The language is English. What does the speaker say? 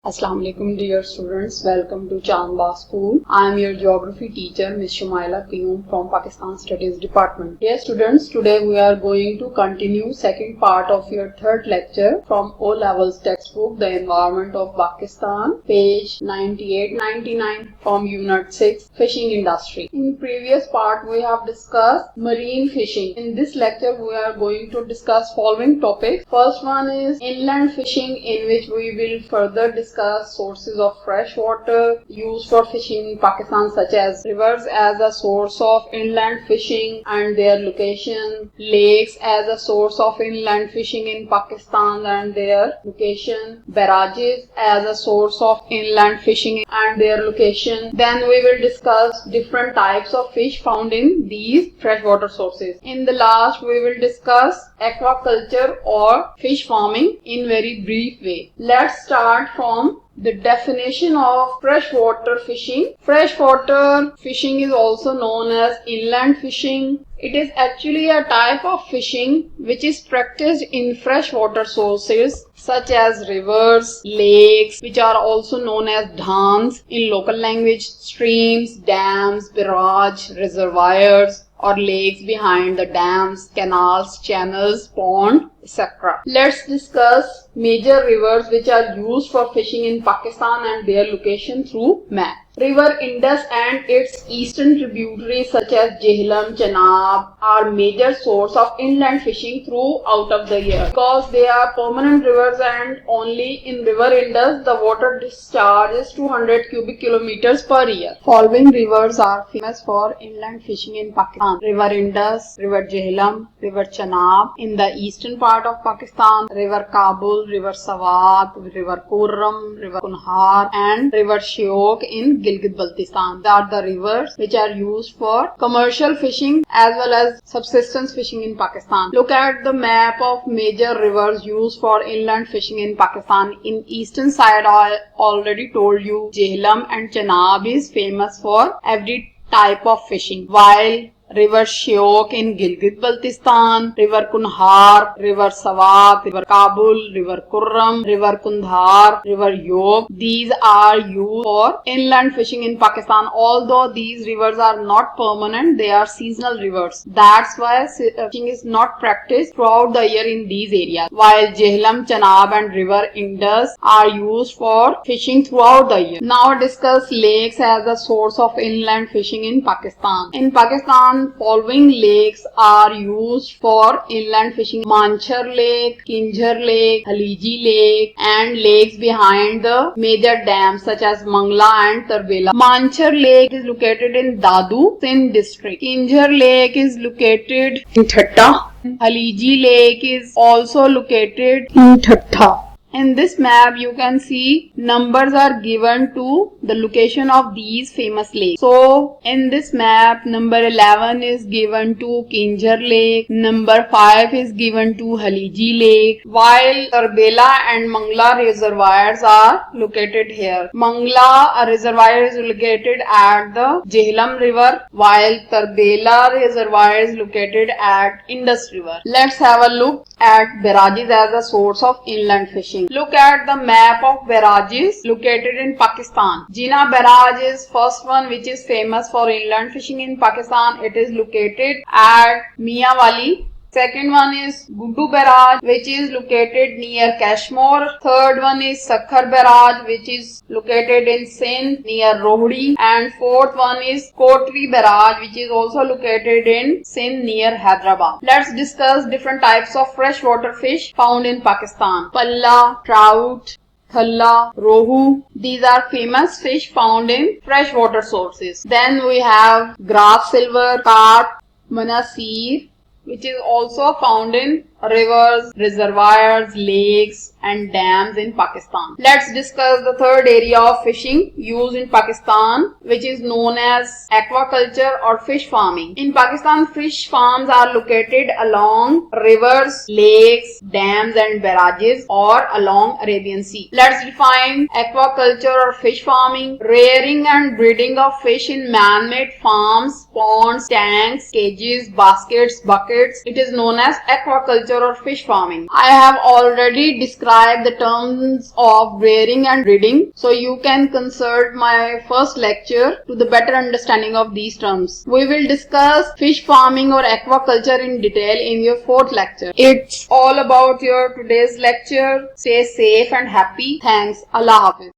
Assalamu alaikum dear students, welcome to Bagh School. I am your geography teacher Ms. Shamila Qayyum from Pakistan Studies Department. Dear students, today we are going to continue second part of your third lecture from O Levels textbook, The Environment of Pakistan, page 98-99 from Unit 6, Fishing Industry. In previous part we have discussed marine fishing. In this lecture we are going to discuss following topics. First one is inland fishing, in which we will further discuss sources of fresh water used for fishing in Pakistan, such as rivers as a source of inland fishing and their location, lakes as a source of inland fishing in Pakistan and their location, barrages as a source of inland fishing and their location. Then we will discuss different types of fish found in these freshwater sources. In the last we will discuss aquaculture or fish farming in very brief way. Let's start from the definition of freshwater fishing. Freshwater fishing is also known as inland fishing. It is actually a type of fishing which is practiced in freshwater sources such as rivers, lakes, which are also known as dhans in local language, streams, dams, barrage, reservoirs, or lakes behind the dams, canals, channels, pond, etc. Let's discuss major rivers which are used for fishing in Pakistan and their location through map. River Indus and its eastern tributaries such as Jhelum, Chenab are major source of inland fishing throughout of the year because they are permanent rivers, and only in River Indus the water discharge is 200 cubic kilometers per year. Following rivers are famous for inland fishing in Pakistan: River Indus, River Jhelum, River Chenab in the eastern part of Pakistan, River Kabul, River Swat, River Kurram, River Kunhar and River Shyok in Gilgit-Baltistan. They are the rivers which are used for commercial fishing as well as subsistence fishing in Pakistan. Look at the map of major rivers used for inland fishing in Pakistan. In eastern side I already told you Jhelum and Chenab is famous for every type of fishing, while River Shyok in Gilgit-Baltistan, River Kunhar, River Swat, River Kabul, River Kurram, River Kundhar, River Yob, these are used for inland fishing in Pakistan. Although these rivers are not permanent, they are seasonal rivers. That's why fishing is not practiced throughout the year in these areas, while Jhelum, Chenab and River Indus are used for fishing throughout the year. Now discuss lakes as a source of inland fishing in Pakistan. In Pakistan, following lakes are used for inland fishing: Manchar Lake, Kinjhar Lake, Haliji Lake and lakes behind the major dams such as Mangla and Tarbela. Manchar Lake is located in Dadu, Sindh district. Kinjhar Lake is located in Thatta. Haliji Lake is also located in Thatta. In this map you can see numbers are given to the location of these famous lakes. So in this map number 11 is given to Kinjhar Lake, number 5 is given to Haliji Lake, while Tarbela and Mangla reservoirs are located here. Mangla reservoir is located at the Jhelum river, while Tarbela reservoir is located at Indus river. Let's have a look at barrages as a source of inland fishing. Look at the map of barrages located in Pakistan. Jinnah barrage is first one which is famous for inland fishing in Pakistan. It is located at Mianwali. Second one is Guddu barrage which is located near Kashmir. Third one is Sakhar barrage which is located in Sindh near Rohdi. And fourth one is Kotri barrage which is also located in Sindh near Hyderabad. Let's discuss different types of freshwater fish found in Pakistan. Palla, trout, thalla, rohu. These are famous fish found in freshwater sources. Then we have grass silver, carp, manasir, which is also found in rivers, reservoirs, lakes and dams in Pakistan. Let's discuss the third area of fishing used in Pakistan, which is known as aquaculture or fish farming. In Pakistan, fish farms are located along rivers, lakes, dams and barrages or along Arabian Sea. Let's define aquaculture or fish farming: rearing and breeding of fish in man-made farms, ponds, tanks, cages, baskets, buckets. It is known as aquaculture aquaculture or fish farming. I have already described the terms of rearing and breeding, so you can consult my first lecture to the better understanding of these terms. We will discuss fish farming or aquaculture in detail in your fourth lecture. It's all about your today's lecture. Stay safe and happy. Thanks. Allah Hafiz.